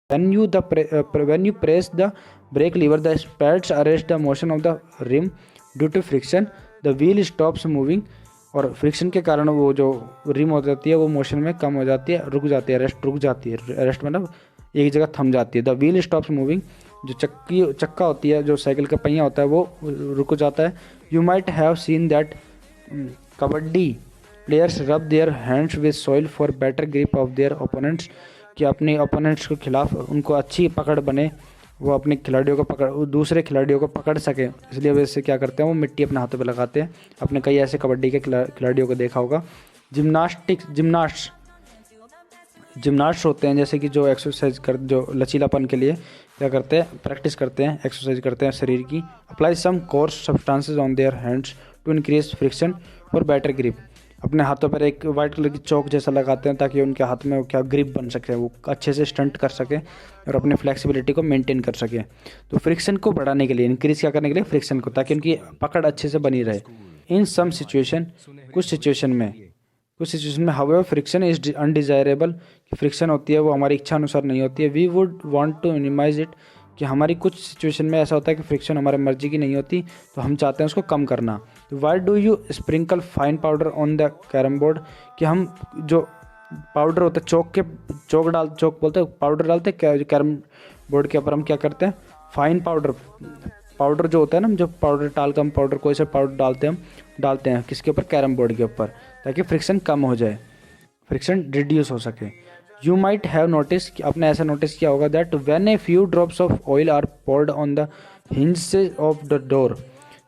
When you press the brake lever, the pads arrest the motion of the rim. Due to friction, the wheel stops moving. और friction के कारण वो जो rim हो जाती है वो मोशन में कम हो जाती है, रुक जाती है, रुक जाती है। रेस्ट मतलब एक जगह थम जाती है। द व्हील स्टॉप्स मूविंग, जो चक्का होती है, जो साइकिल का पहिया होता है वो रुक जाता है। You might have seen that kabaddi players rub their hands with soil for better grip of their opponents, कि अपने ओपोनेंट्स के खिलाफ उनको अच्छी पकड़ बने, वो अपने खिलाड़ियों को पकड़, दूसरे खिलाड़ियों को पकड़ सके, इसलिए वैसे क्या करते हैं वो मिट्टी अपने हाथों पे लगाते हैं। अपने कई ऐसे कबड्डी के खिलाड़ियों को देखा होगा। जिम्नास्ट होते हैं, जैसे कि जो एक्सरसाइज जो लचीलापन के लिए क्या करते हैं, प्रैक्टिस करते हैं, एक्सरसाइज करते हैं शरीर की। Apply some coarse substances on their hands to increase friction और बेटर ग्रिप, अपने हाथों पर एक वाइट कलर की चौक जैसा लगाते हैं ताकि उनके हाथ में वो क्या ग्रिप बन सके, वो अच्छे से स्टंट कर सके और अपनी फ्लेक्सिबिलिटी को मेंटेन कर सके। तो फ्रिक्शन को बढ़ाने के लिए, इंक्रीज क्या करने के लिए, फ्रिक्शन को, ताकि उनकी पकड़ अच्छे से बनी रहे। इन सम सिचुएशन, कुछ सिचुएशन में हाउएवर फ्रिक्शन इज अनडिजायरेबल, कि फ्रिक्शन होती है वो हमारी इच्छा अनुसार नहीं होती है। We would want to minimize it, कि हमारी कुछ सिचुएशन में ऐसा होता है कि फ्रिक्शन हमारे मर्जी की नहीं होती, तो हम चाहते हैं उसको कम करना। तो why do you sprinkle fine powder on the carrom board, कि हम जो पाउडर होता है चौक बोलते हैं, पाउडर डालते हैं जो कैरम बोर्ड के ऊपर, हम क्या करते हैं फाइन पाउडर जो होता है ना, जो पाउडर टालकम पाउडर कोई सा पाउडर डालते हैं किसके ऊपर, कैरम बोर्ड के ऊपर, ताकि फ्रिक्शन कम हो जाए, फ्रिक्शन रिड्यूस हो सके। यू माइट हैव नोटिस, आपने ऐसा नोटिस किया होगा, that when a few drops of oil are poured on the hinges of the door,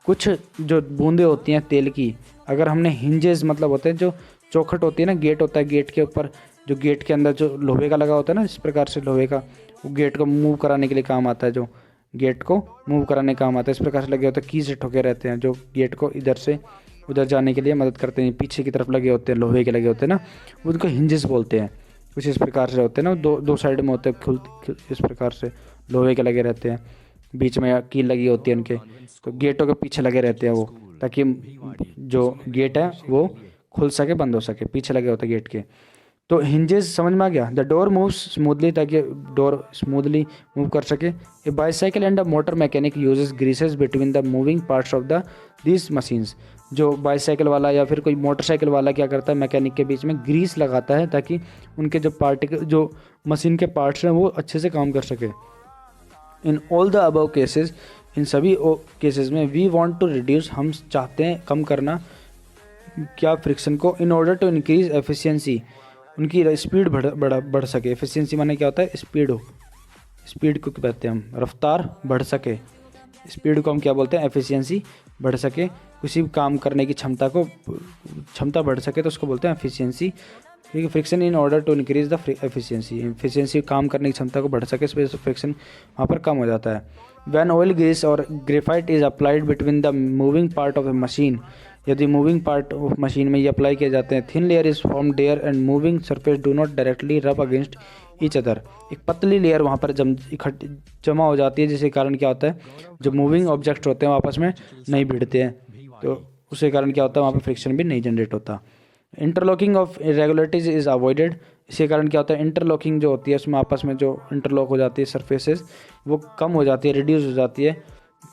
कुछ जो बूंदें होती हैं तेल की, अगर हमने हिंजेस मतलब होते हैं जो चौखट होती है ना, गेट होता है, गेट के ऊपर जो गेट के अंदर जो लोहे का लगा होता है ना, इस प्रकार से लोहे का, वो गेट को मूव कराने के लिए काम आता है, जो गेट को मूव कराने का काम आता है, इस प्रकार से लगे होते हैं, की से ठोके रहते हैं, जो गेट को इधर से उधर जाने के लिए मदद करते हैं। पीछे की तरफ लगे होते हैं, लोहे के लगे होते हैं ना, उनको हिंजेस बोलते हैं। कुछ इस प्रकार से होते हैं ना, दो साइड में होते हैं, इस प्रकार से लोहे के लगे रहते हैं, बीच में कील लगी होती है उनके, तो गेटों के पीछे लगे रहते हैं वो, ताकि जो गेट है वो खुल सके, बंद हो सके, पीछे लगे होते हैं गेट के। तो हिंजेस समझ में आ गया। द डोर मूव्स स्मूथली, ताकि डोर स्मूथली मूव कर सके। A bicycle and a motor mechanic uses greases between the moving parts of the this machines, जो बाईसाइकिल वाला या फिर कोई मोटरसाइकिल वाला क्या करता है, मैकेनिक के बीच में ग्रीस लगाता है, ताकि उनके जो मशीन के पार्ट्स हैं वो अच्छे से काम कर सके। In all the above cases, इन सभी केसेस में, वी वांट टू रिड्यूस, हम चाहते हैं कम करना क्या, फ्रिक्शन को, in order to increase efficiency, उनकी स्पीड बढ़ सके। एफिशिएंसी माने क्या होता है, स्पीड को कहते हैं हम, रफ्तार बढ़ सके, स्पीड को हम क्या बोलते हैं, एफिशिएंसी बढ़ सके, किसी भी काम करने की क्षमता बढ़ सके तो उसको बोलते हैं एफिशिएंसी। क्योंकि friction in order to increase the efficiency काम करने की क्षमता को बढ़ सके, इस वजह से फ्रिक्शन वहाँ पर कम हो जाता है। व्हेन ऑयल ग्रीस और graphite is applied between the moving part of a machine, यदि मूविंग पार्ट ऑफ मशीन में ये अप्लाई किए जाते हैं, thin layer is form there and moving surface do not directly rub against each other, एक पतली लेयर वहाँ पर जमा हो जाती है, जिसके कारण क्या होता है, जो मूविंग ऑब्जेक्ट होते हैं वो आपस में नहीं भिड़ते हैं, तो उसके कारण क्या होता है, वहाँ पर फ्रिक्शन भी नहीं जनरेट होता। Interlocking of irregularities is avoided, इसके कारण क्या होता है, इंटरलॉकिंग जो होती है उसमें आपस में जो इंटरलॉक हो जाती है सरफेसेस, वो कम हो जाती है, रिड्यूस हो जाती है,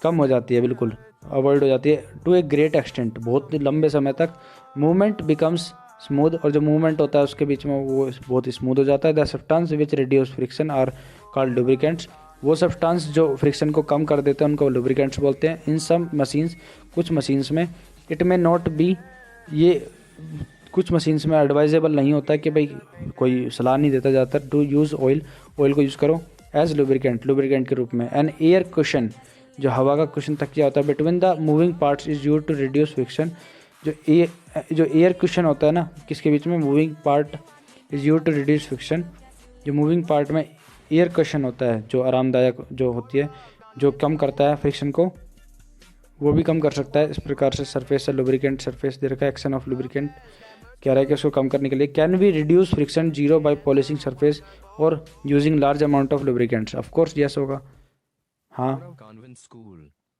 कम हो जाती है, बिल्कुल अवॉइड हो जाती है। टू ए ग्रेट एक्सटेंट, बहुत लंबे समय तक। मूवमेंट बिकम्स स्मूथ, और जो मूवमेंट होता है उसके बीच में वो बहुत स्मूथ हो जाता है। The substance which reduce friction are called lubricants, वो सब्सटेंस जो फ्रिक्शन को कम कर देते हैं उनको लुब्रिकेंट्स बोलते हैं। इन सम मशीन्स, कुछ मशीन्स में, इट में नॉट बी, ये कुछ मशीन्स में एडवाइजेबल नहीं होता कि भाई कोई सलाह नहीं देता जाता टू यूज़ ऑयल को यूज़ करो एज लुब्रिकेंट के रूप में। एन एयर कुशन, जो हवा का कुशन तकिया होता है, between the moving parts is use to reduce friction, जो एयर कुशन होता है ना, किसके बीच में, moving part is use to reduce friction, जो मूविंग पार्ट में एयर कुशन होता है, जो आरामदायक जो होती है, जो कम करता है फ्रिक्शन को, वो भी कम कर सकता है। इस प्रकार से सरफेस से लुब्रिकेंट, सरफेस दे रखा है, एक्शन ऑफ लुब्रिकेंट कह रहा है कि उसको कम करने के लिए। Can we reduce friction zero by polishing surface और using large amount of lubricants, of course yes होगा, हाँ।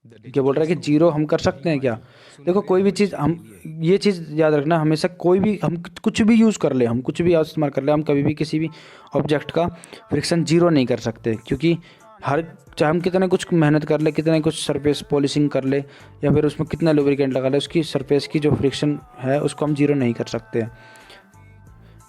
क्या बोल रहा है कि जीरो हम कर सकते हैं क्या? देखो कोई भी चीज़ हम, ये चीज़ याद रखना हमेशा, कोई भी हम कुछ भी यूज़ कर ले, हम कुछ भी इस्तेमाल कर ले, हम कभी भी किसी भी ऑब्जेक्ट का फ्रिक्शन जीरो नहीं कर सकते, क्योंकि हर, चाहे हम कितना कुछ मेहनत कर ले, कितना कुछ सरफेस पॉलिशिंग कर ले, या फिर उसमें कितना लुब्रिकेंट लगा ले, उसकी सरफेस की जो फ्रिक्शन है उसको हम जीरो नहीं कर सकते।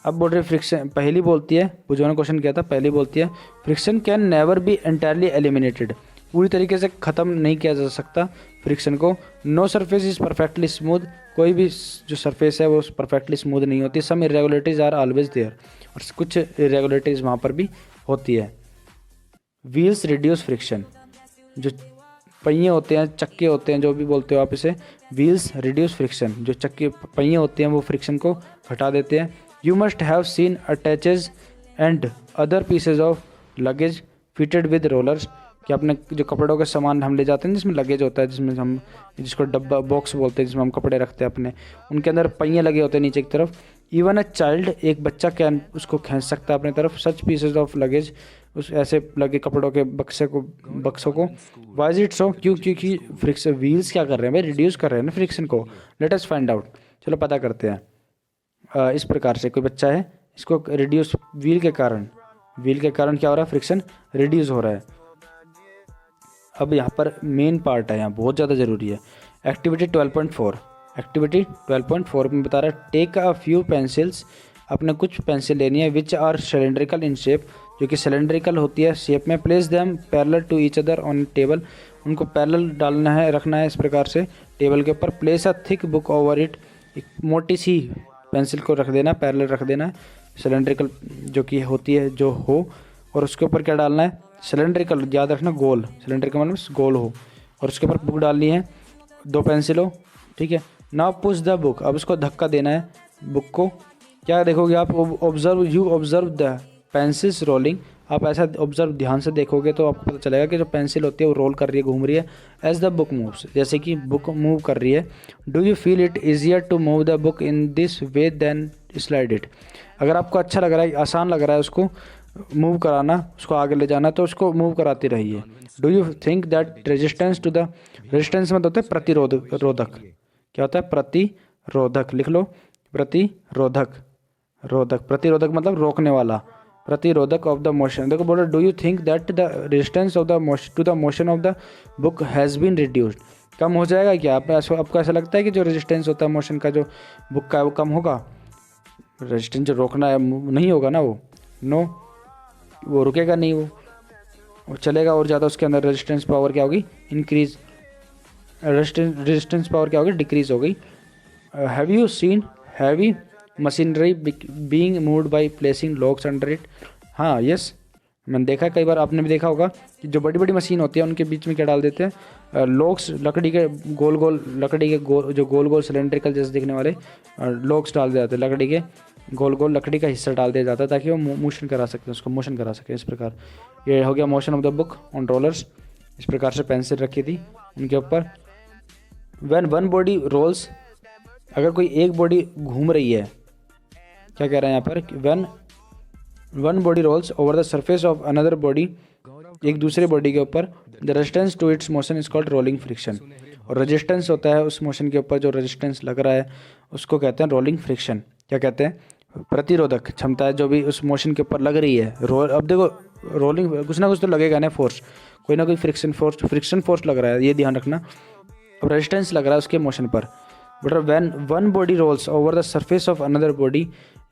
अब बोल रहे फ्रिक्शन, पहली बोलती है, जो ने क्वेश्चन किया था, पहली बोलती है friction can never be entirely eliminated, पूरी तरीके से ख़त्म नहीं किया जा सकता फ्रिक्शन को। No surface is perfectly smooth, कोई भी जो सरफेस है वो परफेक्टली स्मूथ नहीं होती। सम इरेगुलरिटीज़ आर ऑलवेज देयर, और कुछ इरेगुलरिटीज़ वहाँ पर भी होती है। व्हील्स रिड्यूस फ्रिक्शन, जो पहिए होते हैं, चक्के होते हैं, जो भी बोलते हो आप इसे, व्हील्स रिड्यूस फ्रिक्शन, जो चक्के पहिए होते हैं वो फ्रिक्शन को घटा देते हैं। You must have seen attaches and other pieces of luggage fitted with rollers, कि अपने जो कपड़ों के सामान हम ले जाते हैं जिसमें लगेज होता है, जिसमें हम, जिसको डब्बा बॉक्स बोलते हैं, जिसमें हम कपड़े रखते हैं अपने, उनके अंदर पहिए लगे होते हैं नीचे की तरफ। इवन अ चाइल्ड, एक बच्चा कैन उसको खींच सकता है अपने तरफ। सच पीसेज ऑफ लगेज, उस ऐसे लगे कपड़ों के बक्सों को। वाइज इट सो, क्योंकि फ्रिक्शन, व्हील्स क्या कर रहे हैं भाई, रिड्यूस कर रहे हैं ना फ्रिक्शन को। लेट अस फाइंड आउट, चलो पता करते हैं। इस प्रकार से कोई बच्चा है, इसको रिड्यूस, व्हील के कारण क्या हो रहा है, फ्रिक्शन रिड्यूस हो रहा है। अब यहाँ पर मेन पार्ट है, यहाँ बहुत ज़्यादा ज़रूरी है। एक्टिविटी 12.4 में बता रहा है टेक अ फ्यू पेंसिल्स, अपने कुछ पेंसिल लेनी है, which are cylindrical in shape, जो कि सिलेंड्रिकल होती है शेप में। Place them parallel to each other on table, उनको पैरेलल डालना है, रखना है इस प्रकार से टेबल के ऊपर। Place a thick book over it, एक मोटी सी पेंसिल को रख देना, पैरेलल रख देना है, सिलेंड्रिकल जो कि होती है जो हो, और उसके ऊपर क्या डालना है, सिलेंड्रिकल, याद रखना गोल, सिलेंड्रिकल मतलब गोल हो, और उसके ऊपर बुक डालनी है, 2 पेंसिल हो, ठीक है। नाउ पुश द बुक, अब उसको धक्का देना है बुक को। क्या देखोगे आप, you observe the pencils rolling, आप ऐसा ऑब्जर्व ध्यान से देखोगे तो आपको पता चलेगा कि जो पेंसिल होती है वो रोल कर रही है, घूम रही है। एज द बुक मूव्स, जैसे कि बुक मूव कर रही है। Do you feel it easier to move the book in this way then slide it, अगर आपको अच्छा लग रहा है, आसान लग रहा है उसको मूव कराना, उसको आगे ले जाना, तो उसको मूव कराती रहिए। Do you think that resistance to the, resistance मतलब होता है प्रतिरोधक, क्या होता है, प्रतिरोधक, लिख लो, प्रतिरोधक मतलब रोकने वाला, प्रतिरोधक ऑफ द मोशन। देखो बोलो, do you think that the resistance of the motion to the motion of the book has been reduced, कम हो जाएगा क्या? आपको ऐसा लगता है कि जो रेजिस्टेंस होता है मोशन का, जो बुक का है, वो कम होगा? रेजिस्टेंस जो रोकना है नहीं होगा ना, वो नो, वो रुकेगा नहीं, वो चलेगा और ज़्यादा, उसके अंदर रेजिस्टेंस पावर क्या होगी, इंक्रीज, रेजिस्टेंस पावर क्या होगी, डिक्रीज हो गई। Have you seen heavy machinery being moved by placing locks under it, हाँ यस, मैंने देखा है, कई बार आपने भी देखा होगा कि जो बड़ी बड़ी मशीन होती है उनके बीच में क्या डाल देते हैं, लॉक्स, लकड़ी के गोल गोल, लकड़ी के जो गोल गोल सिलेंड्रिकल जैसे दिखने वाले लॉक्स डाल दिए जाते हैं, लकड़ी के गोल गोल लकड़ी का हिस्सा डाल दिया जाता है ताकि वो मोशन करा सकते हैं, उसको मोशन करा सके। इस प्रकार ये हो गया motion of the book on rollers. इस प्रकार से पेंसिल रखी थी उनके ऊपर। व्हेन वन बॉडी रोल्स, अगर कोई एक बॉडी घूम रही है, क्या कह रहे हैं यहाँ पर, when one body rolls over the surface of another body, एक दूसरे बॉडी के ऊपर, the resistance to its motion is called rolling friction, और रेजिस्टेंस होता है उस मोशन के ऊपर, जो रेजिस्टेंस लग रहा है उसको कहते हैं रोलिंग फ्रिक्शन। क्या कहते हैं, प्रतिरोधक क्षमता है जो भी उस मोशन के ऊपर लग रही है। अब देखो रोलिंग, कुछ ना कुछ तो लगेगा ना, फोर्स, कोई ना कोई फ्रिक्शन फोर्स लग रहा है, ये ध्यान रखना। अब रेजिस्टेंस लग रहा है उसके मोशन पर। But when one body rolls over the surface of another body,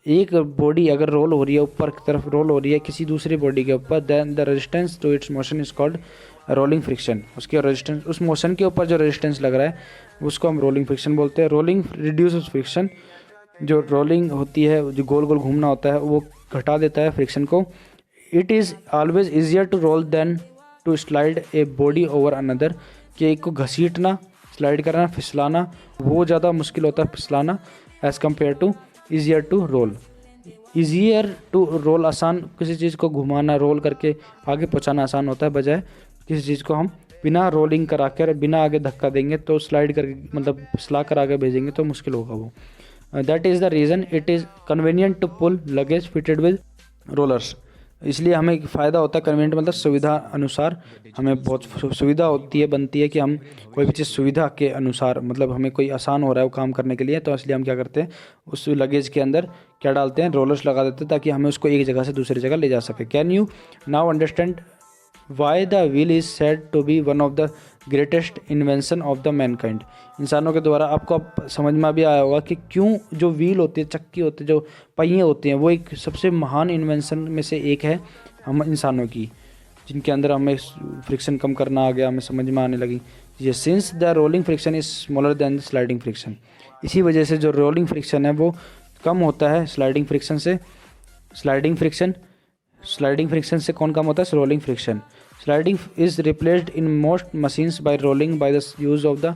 एक बॉडी अगर रोल हो रही है, ऊपर की तरफ रोल हो रही है किसी दूसरी बॉडी के ऊपर, then the resistance to its motion is called rolling friction. उसके रेजिस्टेंस, उस मोशन के ऊपर जो रेजिस्टेंस लग रहा है उसको हम रोलिंग फ्रिक्शन बोलते हैं। रोलिंग रिड्यूसेस फ्रिक्शन, जो रोलिंग होती है, जो गोल गोल घूमना होता है, वो घटा देता है फ्रिक्शन को। It is always easier to roll than to slide a body over another, कि एक को घसीटना, स्लाइड करना, फिसलाना, वो ज़्यादा मुश्किल होता है फिसलाना, as compare to easier to roll. Easier to roll, आसान, किसी चीज़ को घुमाना, रोल करके आगे पहुँचाना आसान होता है, बजाय किसी चीज़ को हम बिना रोलिंग करा कर, बिना आगे धक्का देंगे तो स्लाइड करके, मतलब फिसला कर आगे भेजेंगे तो मुश्किल होगा वो। That is the reason it is convenient to pull luggage fitted with rollers. इसलिए हमें एक फ़ायदा होता है कन्वीनियंट मतलब सुविधा अनुसार, हमें बहुत सुविधा होती है बनती है कि हम कोई भी चीज़ सुविधा के अनुसार, मतलब हमें कोई आसान हो रहा है वो काम करने के लिए, तो इसलिए हम क्या करते हैं उस लगेज के अंदर क्या डालते हैं, रोलर्स लगा देते हैं ताकि हमें उसको एक जगह से दूसरी जगह ले जा सके। Can you now understand why the wheel is said to be one of the greatest invention of the mankind. इंसानों के द्वारा आपको अब समझ में भी आया होगा कि क्यों जो व्हील होती है, चक्की होती है, जो पहिए होते हैं, वो एक सबसे महान इन्वेंशन में से एक है हम इंसानों की, जिनके अंदर हमें फ्रिक्शन कम करना आ गया, हमें समझ में आने लगी ये। Since the rolling friction is smaller than the sliding friction, इसी वजह से जो रोलिंग फ्रिक्शन है वो कम होता है स्लाइडिंग फ्रिक्शन से। स्लाइडिंग फ्रिक्शन से कौन कम होता है? Rolling friction. Sliding is replaced in most machines bye rolling by the use of the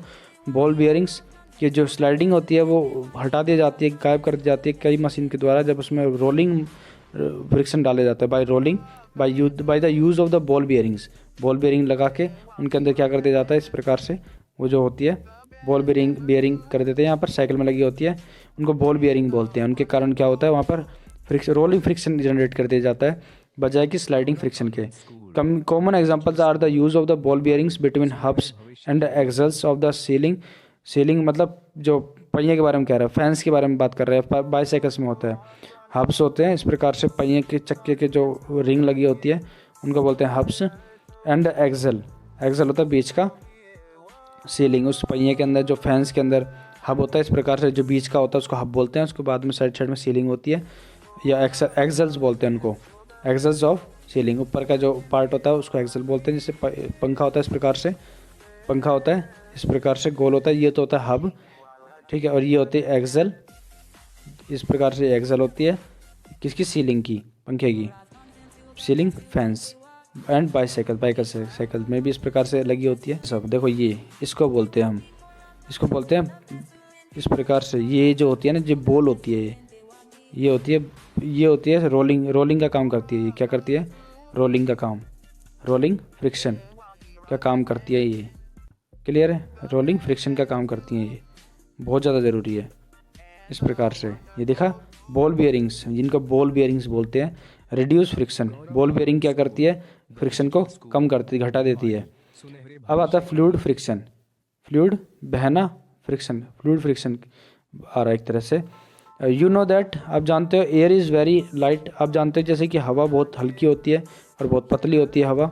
ball bearings, कि जो स्लाइडिंग होती है वो हटा दी जाती है, गायब कर दी जाती है कई मशीन के द्वारा जब उसमें रोलिंग फ्रिक्शन डाले जाता है, by the use of the ball ball bearing लगा के उनके अंदर क्या कर दिया जाता है, इस प्रकार से वो जो होती है बॉल बियरिंग कर देते हैं, यहाँ पर साइकिल में लगी होती है, उनको बॉल बियरिंग बोलते हैं। उनके कारण क्या होता है वहाँ पर रोलिंग फ्रिक्शन जनरेट कर दिया जाता है बजाय कि स्लाइडिंग फ्रिक्शन के। Common examples are the use of the ball bearings between hubs and axles of the ceiling मतलब जो पहिए के बारे में कह रहा है, फैंस के बारे में बात कर रहे हैं, बाईसाइकिल्स में होता है हब्स होते हैं, इस प्रकार से पहिए के चक्के के जो रिंग लगी होती है उनको बोलते हैं हब्स। एंड एक्सल होता है बीच का, सीलिंग उस पहिए के अंदर जो फैंस के अंदर हब होता है, इस प्रकार से जो बीच का होता है उसको हब बोलते हैं, उसके बाद में साइड में सीलिंग होती है या एक्सल्स बोलते हैं उनको, एक्सल्स ऑफ सीलिंग। ऊपर का जो पार्ट होता है उसको एक्सल बोलते हैं, जैसे पंखा होता है इस प्रकार से, पंखा होता है इस प्रकार से गोल होता है, ये तो होता है हब, ठीक है, और ये होती है एक्सल, इस प्रकार से एक्सल होती है किसकी? सीलिंग की, पंखे की सीलिंग फैंस। एंड साइकिल में भी इस प्रकार से लगी होती है सब। देखो ये इसको बोलते हैं हम, इसको बोलते हैं इस प्रकार से, ये जो होती है ना, जो बॉल होती है ये होती है रोलिंग का काम करती है। ये क्या करती है? रोलिंग का काम, रोलिंग फ्रिक्शन का काम करती है ये, क्लियर है? रोलिंग फ्रिक्शन का काम करती हैं, ये बहुत ज़्यादा ज़रूरी है। इस प्रकार से ये देखा, बॉल बियरिंग्स, जिनको बॉल बियरिंग्स बोलते हैं, रिड्यूस फ्रिक्शन, बॉल बियरिंग क्या करती है? फ्रिक्शन को कम करती, घटा देती है। अब आता है फ्लूइड फ्रिक्शन, फ्लूइड बहना फ्रिक्शन, फ्लूइड फ्रिक्शन आ रहा है एक तरह से। यू नो दैट, आप जानते हो, एयर इज़ वेरी लाइट, आप जानते हो जैसे कि हवा बहुत हल्की होती है और बहुत पतली होती है हवा,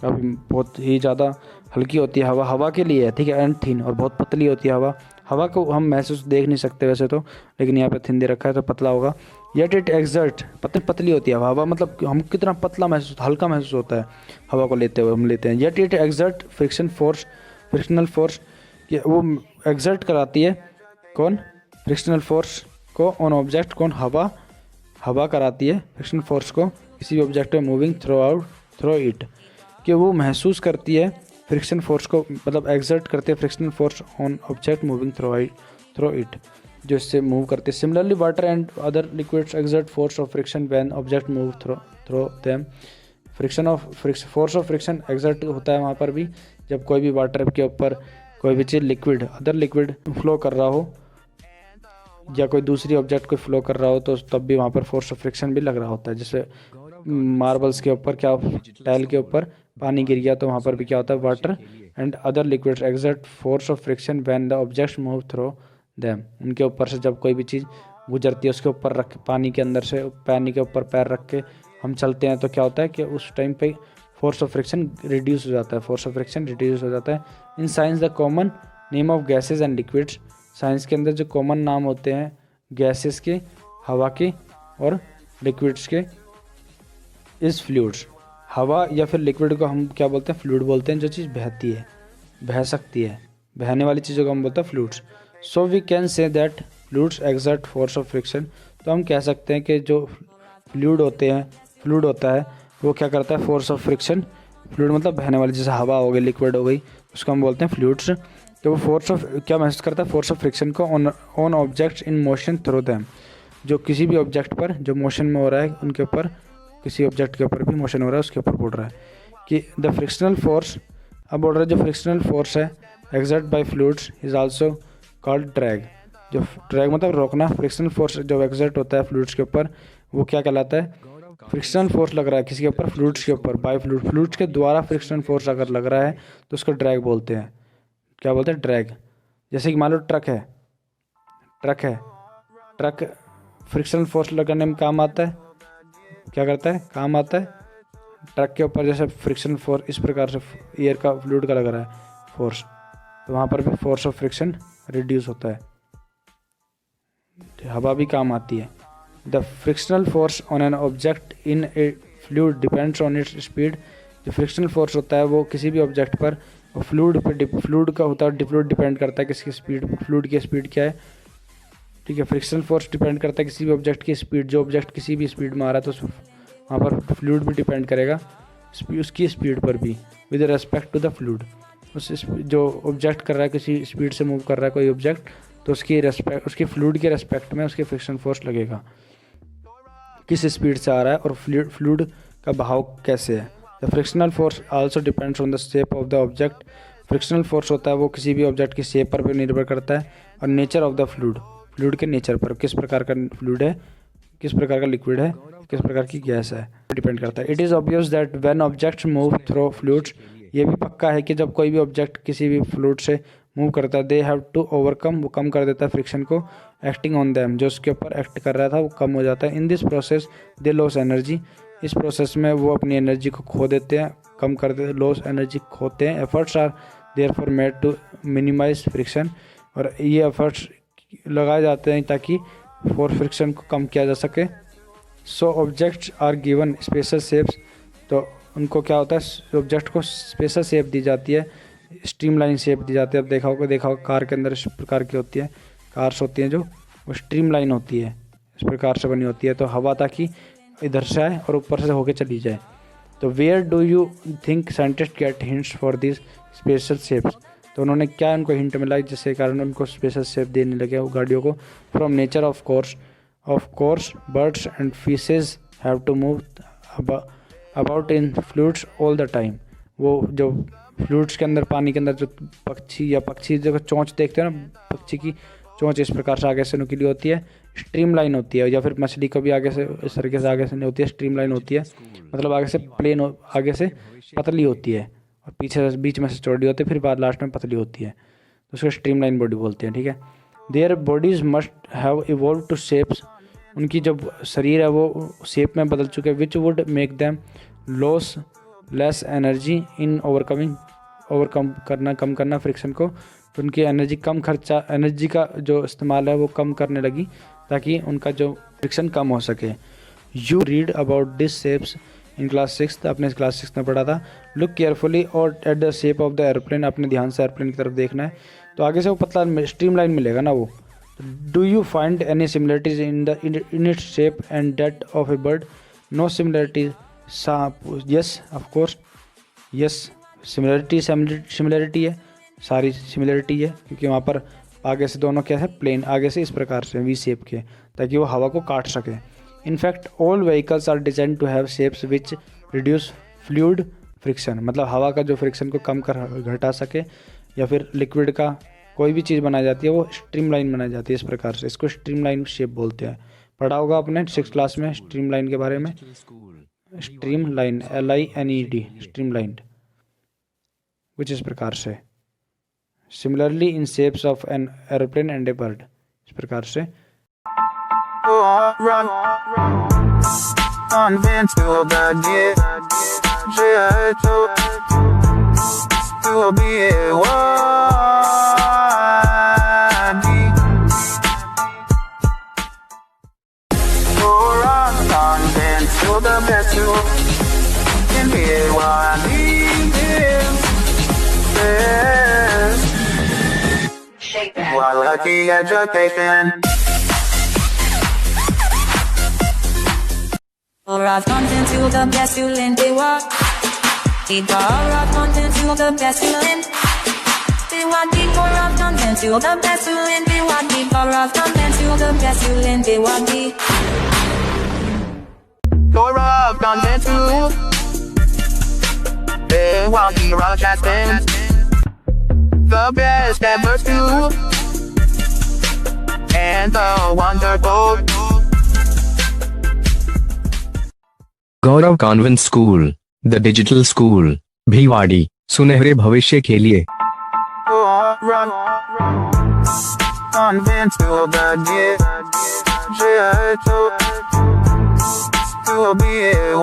काफ़ी बहुत ही ज़्यादा हल्की होती है हवा के लिए है, ठीक है, एंड थिन, और बहुत पतली होती है हवा को हम महसूस देख नहीं सकते वैसे तो, लेकिन यहाँ पे थिन दे रखा है तो पतला होगा। येट इट एक्सर्ट, पतली होती है हवा, मतलब हम कितना पतला हल्का महसूस होता है हवा को लेते हुए, हम लेते हैं। Yet it exert frictional force, ये वो एक्सर्ट कराती है, कौन? फ्रिक्शनल फोर्स को ऑन ऑब्जेक्ट, कौन? हवा कराती है फ्रिक्शनल फोर्स को किसी भी ऑब्जेक्ट में मूविंग थ्रू इट, कि वो महसूस करती है फ्रिक्शन फोर्स को, मतलब एक्सर्ट करते हैं frictional force on object moving through it, जो इससे मूव करते हैं। Similarly water and other liquids exert force of friction when object move through them. Force of friction exert होता है वहाँ पर भी, जब कोई भी वाटर के ऊपर कोई भी चीज़ अदर लिक्विड फ्लो कर रहा हो या कोई दूसरी ऑब्जेक्ट कोई फ्लो कर रहा हो, तो तब भी वहाँ पर फोर्स ऑफ फ्रिक्शन भी लग रहा होता है। जैसे मार्बल्स के ऊपर क्या, टाइल के ऊपर पानी गिर गया तो वहाँ पर भी क्या होता है? Water and other liquids exert force of friction when the objects move through them. उनके ऊपर से जब कोई भी चीज़ गुजरती है उसके ऊपर रख, पानी के अंदर से पानी के ऊपर पैर रख के हम चलते हैं, तो क्या होता है कि उस टाइम पे फोर्स ऑफ फ्रिक्शन रिड्यूस हो जाता है। In science the common name of gases and liquids, science के अंदर जो कॉमन नाम होते हैं गैसेस के, हवा के और लिक्विड्स के, इज़ फ्लूइड्स। हवा या फिर लिक्विड को हम क्या बोलते हैं? फ्लूइड बोलते हैं। जो चीज़ बहती है, बह सकती है, बहने वाली चीज़ों को हम बोलते हैं fluids. So we can say that fluids exert force of friction, तो हम कह सकते हैं कि जो फ्लूइड होता है वो क्या करता है? फोर्स ऑफ फ्रिक्शन, फ्लूइड मतलब बहने वाली, जैसे हवा हो गई, लिक्विड हो गई, उसको हम बोलते हैं फ्लूइड्स। तो वो फोर्स ऑफ क्या महसूस करता है? फोर्स ऑफ फ्रिक्शन को on objects in motion through them, जो किसी भी ऑब्जेक्ट पर जो मोशन में हो रहा है उनके ऊपर, किसी ऑब्जेक्ट के ऊपर भी मोशन हो रहा है उसके ऊपर बोल रहा है कि द फ्रिक्शनल फोर्स, अब बोल रहा है जो फ्रिक्शनल फोर्स है exert by fluids is also called drag. जो ड्रैग मतलब रोकना, फ्रिक्शनल फोर्स जो एक्सर्ट होता है फ्लूइड्स के ऊपर वो क्या कहलाता है? फ्रिक्शनल फोर्स लग रहा है किसी के ऊपर, फ्लूइड्स के ऊपर, बाय फ्लूइड्स के द्वारा फ्रिक्शनल फोर्स अगर लग रहा है तो उसको ड्रैग बोलते हैं। क्या बोलते हैं? ड्रैग। जैसे कि मान लो ट्रक है, ट्रक फ्रिक्शनल फोर्स लगाने में काम आता है। क्या करता है? काम आता है। ट्रक के ऊपर जैसे फ्रिक्शनल फोर्स इस प्रकार से एयर का, फ्लूइड का लग रहा है फोर्स, तो वहाँ पर भी फोर्स ऑफ फ्रिक्शन रिड्यूस होता है। हवा भी काम आती है। The frictional force on an object in A fluid depends on its speed. जो फ्रिक्शनल फोर्स होता है वो किसी भी ऑब्जेक्ट पर, फ्लूइड का होता है, फ्लूइड डिपेंड करता है किसकी स्पीड, फ्लूइड की स्पीड क्या है, ठीक है। फ्रिक्शनल फोर्स डिपेंड करता है किसी भी ऑब्जेक्ट की स्पीड, जो ऑब्जेक्ट किसी भी स्पीड में आ रहा है तो वहाँ पर फ्लूइड भी डिपेंड करेगा उसकी स्पीड पर भी, with respect to the fluid. जो ऑब्जेक्ट कर रहा है, किसी स्पीड से मूव कर रहा है कोई ऑब्जेक्ट, तो उसकी फ्लूइड के रेस्पेक्ट में उसकी फ्रिक्शन फोर्स लगेगा, किस स्पीड से आ रहा है और फ्लूइड का बहाव कैसे है। The frictional force also depends on the shape of the object. Frictional force होता है वो किसी भी ऑब्जेक्ट की शेप पर भी निर्भर करता है, और नेचर ऑफ द फ्लूइड के नेचर पर, किस प्रकार का फ्लूइड है, किस प्रकार का लिक्विड है, किस प्रकार की गैस है, डिपेंड करता है। It is obvious that when objects move through fluids, ये भी पक्का है कि जब कोई भी ऑब्जेक्ट किसी भी फ्लूइड से मूव करता है, दे हैव टू ओवरकम, वो कम कर देता है फ्रिक्शन को, एक्टिंग ऑन दैम, जो उसके ऊपर एक्ट कर रहा था वो कम हो जाता है। In this process they loss energy, इस प्रोसेस में वो अपनी एनर्जी को खो देते हैं, कम कर देते, लॉस एनर्जी खोते हैं। Efforts are therefore made to minimize friction, और ये एफर्ट्स लगाए जाते हैं ताकि फोर्स फ्रिक्शन को कम किया जा सके। So objects are given special shapes, तो उनको क्या होता है, ऑब्जेक्ट को स्पेशल शेप दी जाती है, स्ट्रीमलाइन शेप दी जाती है। अब देखा होगा कार के अंदर इस प्रकार की होती है, कार्स होती हैं जो वो स्ट्रीमलाइन होती है, इस प्रकार से बनी होती है, तो हवा ताकि इधर से आए और ऊपर से होके चली जाए। तो where do you think scientist get hints for this special shapes, तो उन्होंने क्या उनको हिंट मिला जिसके कारण उनको स्पेशल शेप देने लगे वो गाड़ियों को। From nature of course birds and fishes have to move about in fluids all the time. वो जो फ्लूइड्स के अंदर, पानी के अंदर जो पक्षी जो चोंच देखते हैं ना, पक्षी की चोंच इस प्रकार से आगे से नुकीली होती है, स्ट्रीमलाइन होती है, या फिर मछली को भी आगे से इस तरीके से आगे से नहीं होती है, स्ट्रीमलाइन होती है, मतलब आगे से प्लेन, आगे से पतली होती है और पीछे बीच में से चौड़ी होती है, फिर बाद लास्ट में पतली होती है, तो उसको स्ट्रीमलाइन बॉडी बोलते हैं, ठीक है। Their bodies must have evolve to shapes, उनकी जो शरीर है वो शेप में बदल चुके, which would make them loss less energy in कम करना फ्रिक्शन को, तो उनकी एनर्जी का जो इस्तेमाल है वो कम करने लगी ताकि उनका जो फ्रिक्शन कम हो सके। You read about this shapes in class 6, आपने क्लास 6 में पढ़ा था। लुक केयरफुली और at the shape of the airplane, अपने ध्यान से एयरप्लेन की तरफ देखना है, तो आगे से वो पतला स्ट्रीमलाइन मिलेगा ना वो। Do you find any similarities in its shape and that of a bird? No similarities. Yes of course, yes similarity है, सारी सिमिलरिटी है, क्योंकि वहाँ पर आगे से दोनों क्या है, प्लेन, आगे से इस प्रकार से वी शेप के, ताकि वो हवा को काट सके। In fact all vehicles are design to have shapes which reduce fluid friction, मतलब हवा का जो फ्रिक्शन को कम कर घटा सके, या फिर लिक्विड का कोई भी चीज़ बनाई जाती है वो स्ट्रीमलाइन बनाई जाती है इस प्रकार से, इसको स्ट्रीमलाइन शेप बोलते हैं। पढ़ा होगा आपने 6th क्लास में स्ट्रीमलाइन के बारे में, स्ट्रीमलाइन LINED, स्ट्रीमलाइंड, कुछ इस प्रकार से। Similarly in shapes of an aeroplane and A bird, इस प्रकार से। Quality education. Alright, content to the best you lend they walk. Deep alright, content to the best you lend. They walk deep alright, content to the best you lend. They walk deep alright, content to the best you lend. They walk deep. Alright, content to. They walk deep alright, content. The best ever to. And the wonderful. Gaurav convent school, the digital school, Bhiwadi, सुनहरे भविष्य के लिए। Convent to the digital to be a